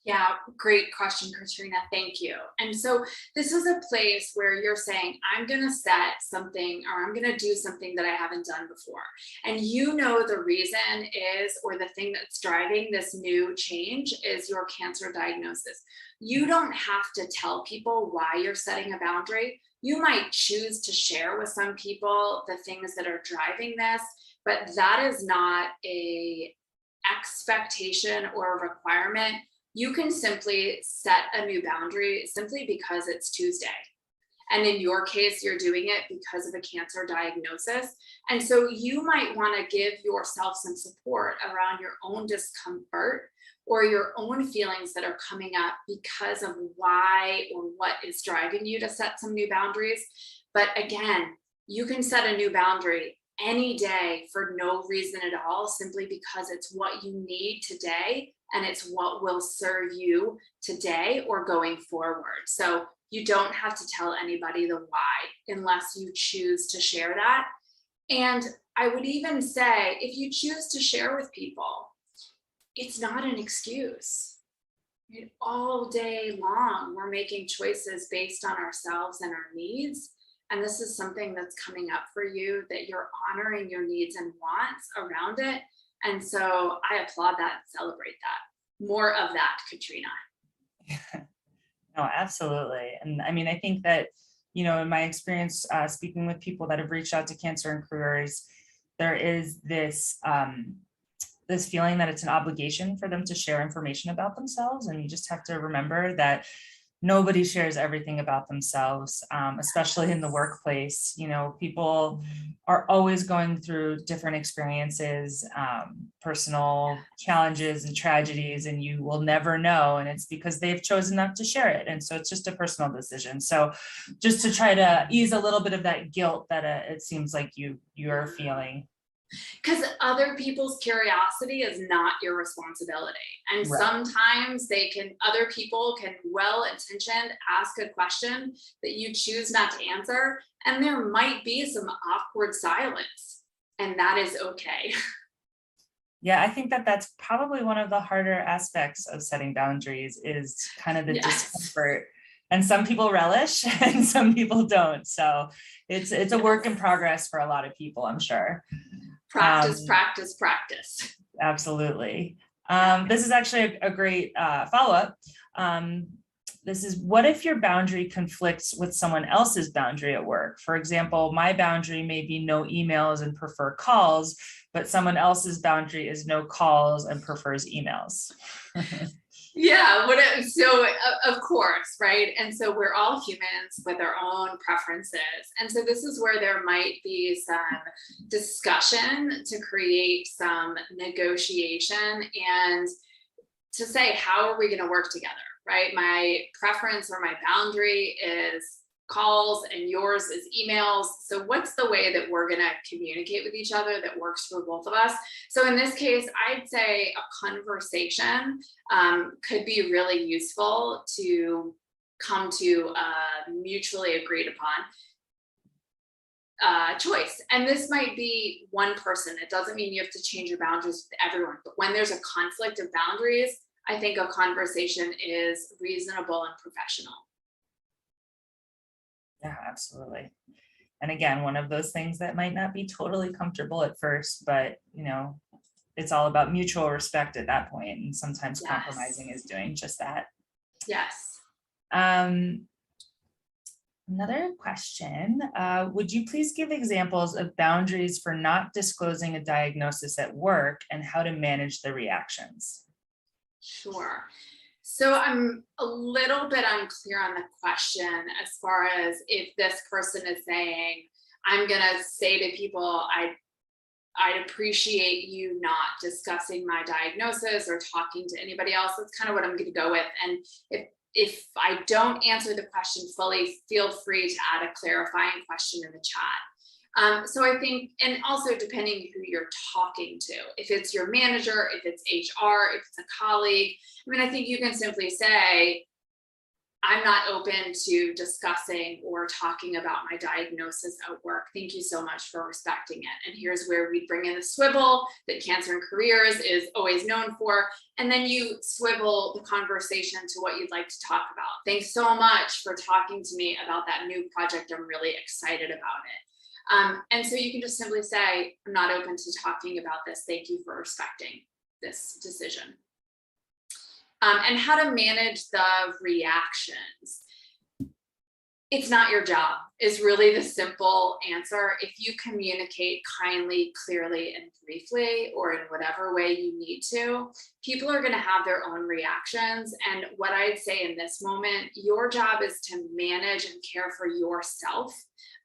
Yeah, great question, Katrina. Thank you. And so this is a place where you're saying, I'm going to set something, or I'm going to do something that I haven't done before. And you know the reason is, or the thing that's driving this new change is your cancer diagnosis. You don't have to tell people why you're setting a boundary. You might choose to share with some people the things that are driving this, but that is not an expectation or a requirement. You can simply set a new boundary simply because it's Tuesday. And in your case, you're doing it because of a cancer diagnosis. And so you might want to give yourself some support around your own discomfort or your own feelings that are coming up because of why or what is driving you to set some new boundaries. But again, you can set a new boundary any day for no reason at all, simply because it's what you need today. And it's what will serve you today or going forward. So you don't have to tell anybody the why unless you choose to share that. And I would even say, if you choose to share with people, it's not an excuse. All day long, we're making choices based on ourselves and our needs. And this is something that's coming up for you, that you're honoring your needs and wants around it. And so I applaud that and celebrate that. More of that, Katrina. No, absolutely. And I mean, I think that, you know, in my experience, speaking with people that have reached out to cancer and careers, there is this, this feeling that it's an obligation for them to share information about themselves. And you just have to remember that nobody shares everything about themselves, especially in the workplace. You know, people are always going through different experiences, personal challenges and tragedies, and you will never know. And it's because they've chosen not to share it. And so it's just a personal decision. So just to try to ease a little bit of that guilt that it seems like you're feeling. Because other people's curiosity is not your responsibility. And Right. Sometimes other people can well-intentioned ask a question that you choose not to answer. And there might be some awkward silence, and that is okay. Yeah, I think that that's probably one of the harder aspects of setting boundaries is kind of the discomfort. And some people relish and some people don't. So it's a work in progress for a lot of people, I'm sure. Practice, practice, practice. Absolutely. This is actually a great follow-up. This is, what if your boundary conflicts with someone else's boundary at work? For example, my boundary may be no emails and prefer calls, but someone else's boundary is no calls and prefers emails. Yeah, so of course, right? And so we're all humans with our own preferences. And so this is where there might be some discussion to create some negotiation and to say, how are we going to work together, right? My preference or my boundary is calls and yours is emails. So what's the way that we're going to communicate with each other that works for both of us? So in this case, I'd say a conversation could be really useful to come to a mutually agreed upon choice. And this might be one person. It doesn't mean you have to change your boundaries with everyone. But when there's a conflict of boundaries, I think a conversation is reasonable and professional. Yeah, absolutely. And again, one of those things that might not be totally comfortable at first, but you know, it's all about mutual respect at that point. And sometimes compromising is doing just that. Yes. Another question, would you please give examples of boundaries for not disclosing a diagnosis at work and how to manage the reactions? Sure. So I'm a little bit unclear on the question as far as if this person is saying, I'm gonna say to people, I'd appreciate you not discussing my diagnosis or talking to anybody else. That's kind of what I'm going to go with. And if I don't answer the question fully, feel free to add a clarifying question in the chat. So I think, and also depending who you're talking to, if it's your manager, if it's HR, if it's a colleague, I mean, I think you can simply say, I'm not open to discussing or talking about my diagnosis at work. Thank you so much for respecting it. And here's where we bring in the swivel that Cancer and Careers is always known for. And then you swivel the conversation to what you'd like to talk about. Thanks so much for talking to me about that new project. I'm really excited about it. And so you can just simply say, I'm not open to talking about this. Thank you for respecting this decision. And how to manage the reactions. It's not your job is really the simple answer. If you communicate kindly, clearly, and briefly, or in whatever way you need to, people are going to have their own reactions. And what I'd say in this moment, your job is to manage and care for yourself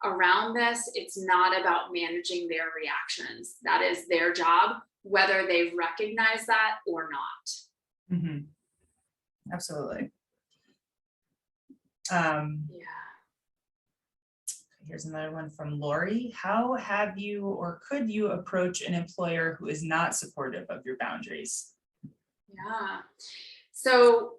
around this. It's not about managing their reactions. That is their job, whether they recognize that or not. Mm-hmm. Absolutely. Yeah. Here's another one from Lori. How have you or could you approach an employer who is not supportive of your boundaries? Yeah. So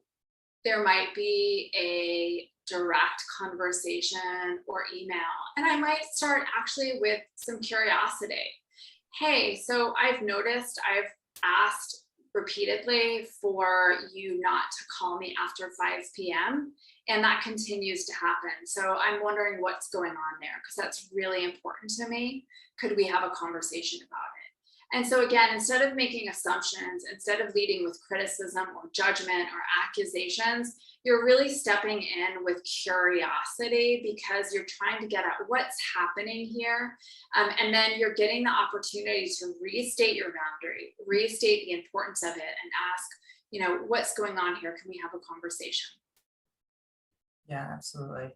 there might be a direct conversation or email, and I might start actually with some curiosity. Hey, so I've noticed I've asked repeatedly for you not to call me after 5 p.m. and that continues to happen. So I'm wondering what's going on there because that's really important to me. Could we have a conversation about it? And so again, instead of making assumptions, instead of leading with criticism or judgment or accusations, you're really stepping in with curiosity because you're trying to get at what's happening here. And then you're getting the opportunity to restate your boundary, restate the importance of it, and ask, what's going on here? Can we have a conversation? Yeah, absolutely.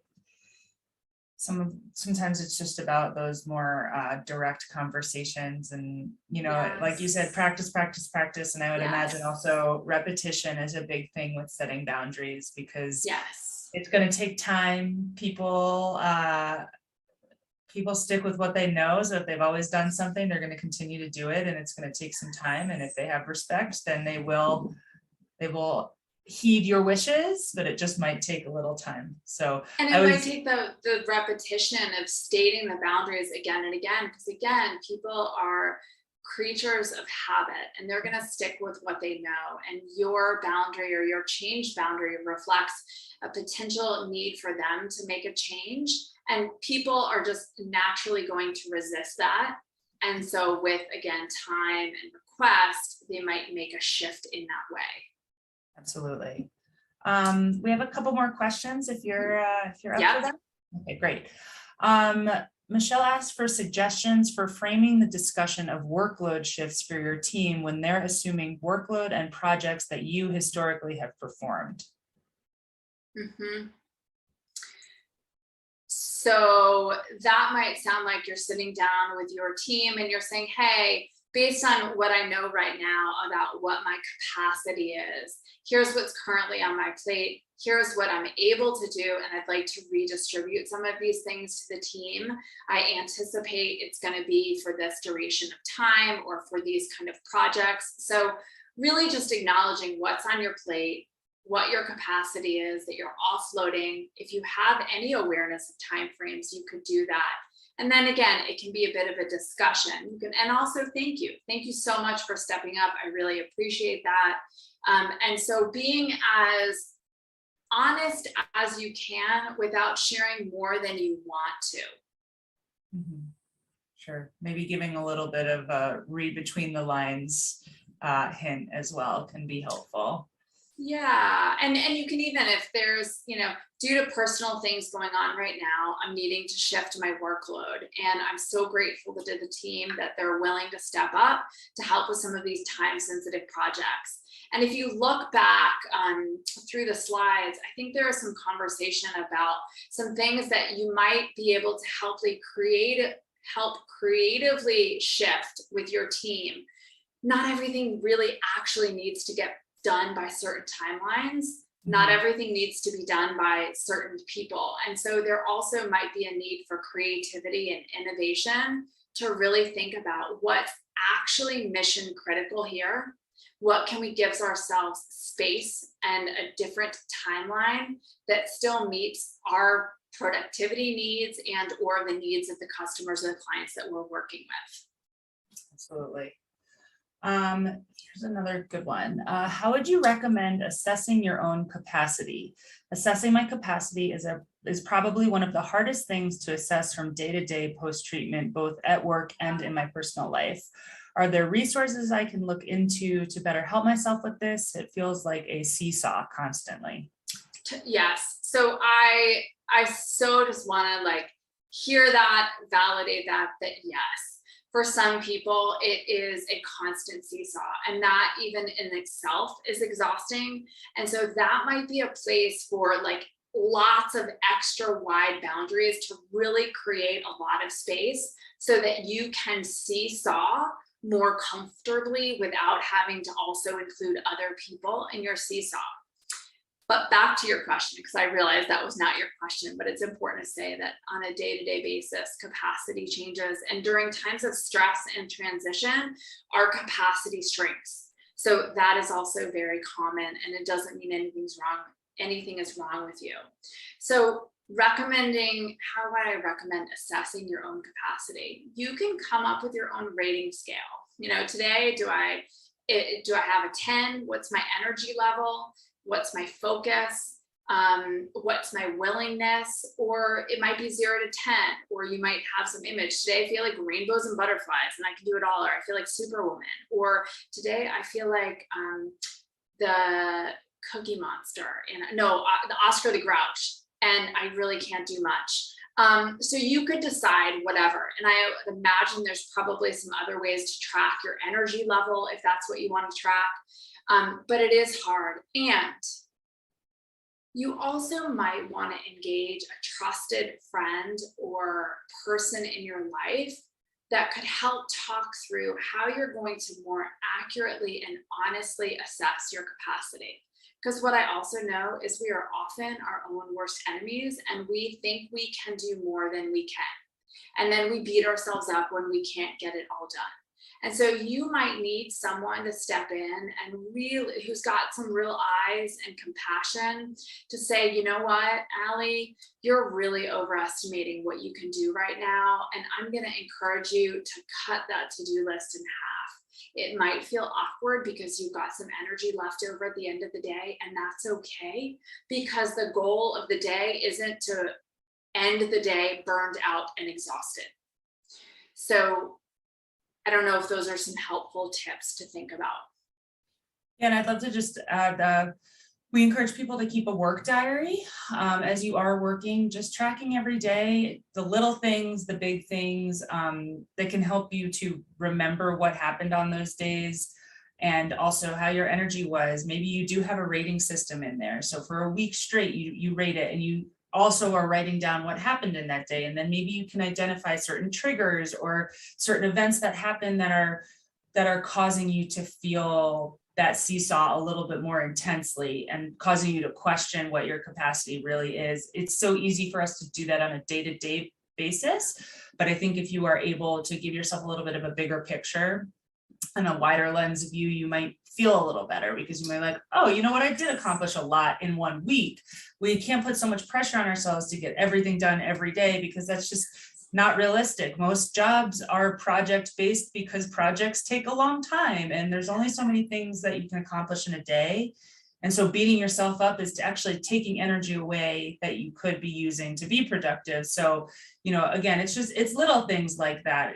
Sometimes it's just about those more direct conversations and, Yes. like you said, practice. And I would Yes. imagine also repetition is a big thing with setting boundaries because Yes. it's going to take time. People stick with what they know. So if they've always done something, they're going to continue to do it and it's going to take some time. And if they have respect, then they will heed your wishes, but it just might take a little time. So and it might take the repetition of stating the boundaries again and again, because again, people are creatures of habit and they're going to stick with what they know. And your boundary or your changed boundary reflects a potential need for them to make a change. And people are just naturally going to resist that. And so with, again, time and request, they might make a shift in that way. Absolutely. We have a couple more questions if you're up for them. Okay, great. Michelle asked for suggestions for framing the discussion of workload shifts for your team when they're assuming workload and projects that you historically have performed. Mm-hmm. So that might sound like you're sitting down with your team and you're saying, hey, based on what I know right now about what my capacity is, here's what's currently on my plate, here's what I'm able to do, and I'd like to redistribute some of these things to the team. I anticipate it's going to be for this duration of time or for these kind of projects. So really just acknowledging what's on your plate, what your capacity is that you're offloading. If you have any awareness of timeframes, you could do that. And then again, it can be a bit of a discussion. And also thank you. Thank you so much for stepping up. I really appreciate that. And so being as honest as you can without sharing more than you want to. Mm-hmm. Sure. Maybe giving a little bit of a read between the lines hint as well can be helpful. Yeah, and you can even, if there's, due to personal things going on right now, I'm needing to shift my workload. And I'm so grateful to the team that they're willing to step up to help with some of these time-sensitive projects. And if you look back through the slides, I think there is some conversation about some things that you might be able to help creatively shift with your team. Not everything really actually needs to get done by certain timelines. Not everything needs to be done by certain people. And so there also might be a need for creativity and innovation to really think about what's actually mission critical here. What can we give ourselves space and a different timeline that still meets our productivity needs and or the needs of the customers and the clients that we're working with. Absolutely. Here's another good one. How would you recommend assessing your own capacity? Assessing my capacity is probably one of the hardest things to assess from day to day post-treatment, both at work and in my personal life. Are there resources I can look into to better help myself with this? It feels like a seesaw constantly. Yes. So I so just want to like hear that, validate that yes. For some people, it is a constant seesaw, and that even in itself is exhausting. And so that might be a place for like lots of extra wide boundaries to really create a lot of space so that you can seesaw more comfortably without having to also include other people in your seesaw. But back to your question, because I realized that was not your question, but it's important to say that on a day-to-day basis, capacity changes. And during times of stress and transition, our capacity shrinks. So that is also very common, and it doesn't mean anything is wrong with you. So how would I recommend assessing your own capacity? You can come up with your own rating scale. You know, today, do I have a 10? What's my energy level? What's my focus? What's my willingness? Or it might be 0 to 10, or you might have some image. Today I feel like rainbows and butterflies and I can do it all, or I feel like Superwoman. Or today I feel like the Cookie Monster, and the Oscar the Grouch, and I really can't do much. So you could decide whatever. And I imagine there's probably some other ways to track your energy level if that's what you want to track. But it is hard. And you also might want to engage a trusted friend or person in your life that could help talk through how you're going to more accurately and honestly assess your capacity. Because what I also know is we are often our own worst enemies, and we think we can do more than we can. And then we beat ourselves up when we can't get it all done. And so you might need someone to step in and really, who's got some real eyes and compassion to say, you know what, Allie, you're really overestimating what you can do right now. And I'm going to encourage you to cut that to-do list in half. It might feel awkward because you've got some energy left over at the end of the day, and that's okay, because the goal of the day isn't to end the day burned out and exhausted. So I don't know if those are some helpful tips to think about. Yeah, and I'd love to just add, we encourage people to keep a work diary as you are working, just tracking every day, the little things, the big things that can help you to remember what happened on those days, and also how your energy was. Maybe you do have a rating system in there. So for a week straight, you rate it, and you also are writing down what happened in that day. And then maybe you can identify certain triggers or certain events that happen that are causing you to feel that seesaw a little bit more intensely and causing you to question what your capacity really is. It's so easy for us to do that on a day-to-day basis. But I think if you are able to give yourself a little bit of a bigger picture and a wider lens view, you might feel a little better, because you might like, oh, you know what, I did accomplish a lot in 1 week. We can't put so much pressure on ourselves to get everything done every day, because that's just not realistic. Most jobs are project-based because projects take a long time, and there's only so many things that you can accomplish in a day. And so beating yourself up is actually taking energy away that you could be using to be productive. So, again, it's little things like that.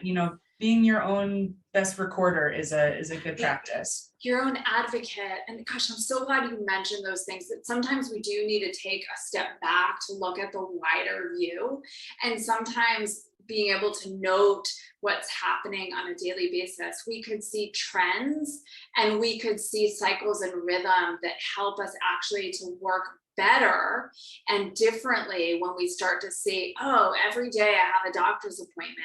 Being your own best recorder is a good practice. Your own advocate. And gosh, I'm so glad you mentioned those things, that sometimes we do need to take a step back to look at the wider view. And sometimes being able to note what's happening on a daily basis, we could see trends and we could see cycles and rhythm that help us actually to work better and differently when we start to see, oh, every day I have a doctor's appointment,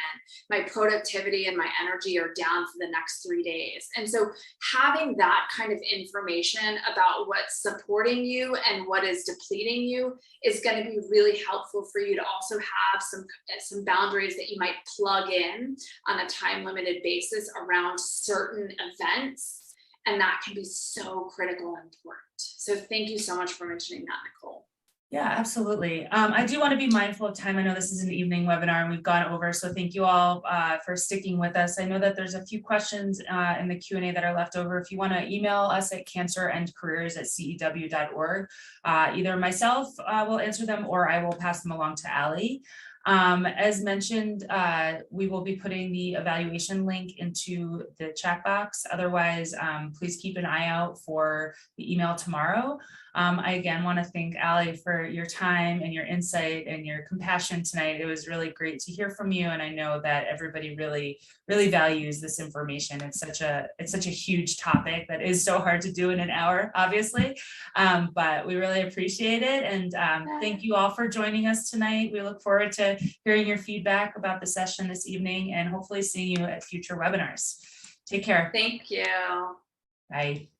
my productivity and my energy are down for the next 3 days. And so having that kind of information about what's supporting you and what is depleting you is going to be really helpful for you to also have some boundaries that you might plug in on a time limited basis around certain events. And that can be so critical and important. So thank you so much for mentioning that, Nicole. Yeah, absolutely. I do want to be mindful of time. I know this is an evening webinar and we've gone over, so thank you all for sticking with us. I know that there's a few questions in the Q&A that are left over. If you want to email us at cancerandcareers@cew.org, either myself will answer them or I will pass them along to Allie. As mentioned, we will be putting the evaluation link into the chat box. Otherwise, please keep an eye out for the email tomorrow. I again want to thank Allie for your time and your insight and your compassion tonight. It was really great to hear from you, and I know that everybody really values this information. It's such a huge topic that is so hard to do in an hour, obviously, but we really appreciate it. And thank you all for joining us tonight. We look forward to hearing your feedback about the session this evening and hopefully seeing you at future webinars. Take care. Thank you. Bye.